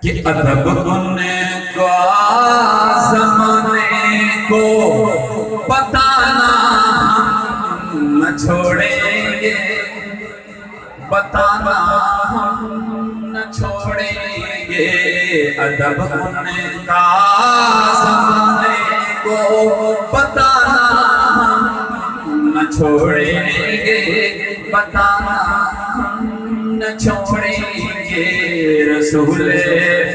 کہ ادب ان کا زمانے کو بتانا ہم نہ چھوڑیں گے، بتانا ہم نہ چھوڑیں گے، ادب ان کا زمانے کو بتانا ہم نہ چھوڑیں گے، بتانا ہم نہ چھوڑیں گے، رسول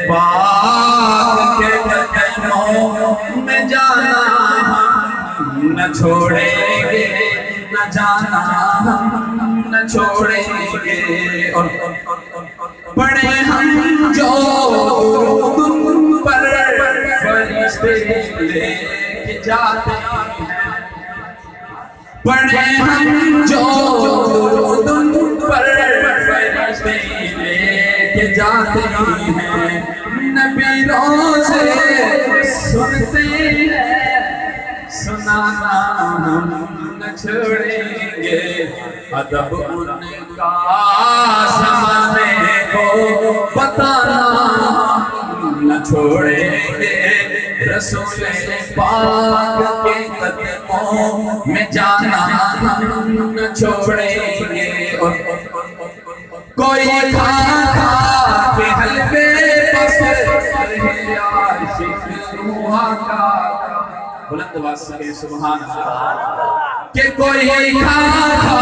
پاک کے قدموں میں جانا ہم نہ چھوڑیں گے، نہ جانا ہم نہ چھوڑیں گے، اور پڑھے ہم جو درود پر فرشتے لے کے جاتے ہیں، پڑھے ہم جو درود پر فرشتے لے کے جاتے ہیں، نبی روزے سنتے ہیں، سنانا ہم نہ چھوڑیں گے، ادب ان کا زمانے کو بتانا ہم نہ چھوڑیں گے، رسول پاک کے قدموں میں جانا ہم نہ چھوڑیں گے، اور کوئی کھا کھا کے حلوے پس عاشق ہوا کا، بلند آواز سے سبحان اللہ، کہ کوئی کھا کھا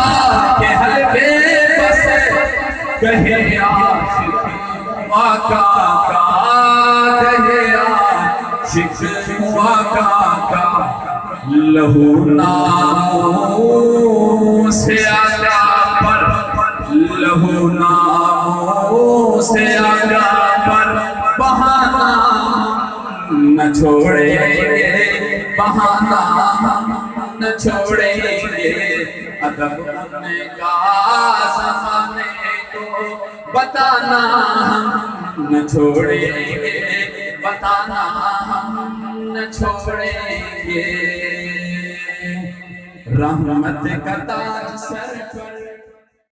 کے حلوے پس کہے عاشق ہوا کا، کہے عاشق ہوا کا، لہو ناموں سے آقا پر، لہو ناموں سے آقا پر بہانا نہ چھوڑیں گے، بہانا نہ چھوڑیں گے، ادب ان کا زمانے کو بتانا ہم نہ چھوڑیں گے، بتانا ہم نہ چھوڑیں گے، رحمت کا تاج سر پر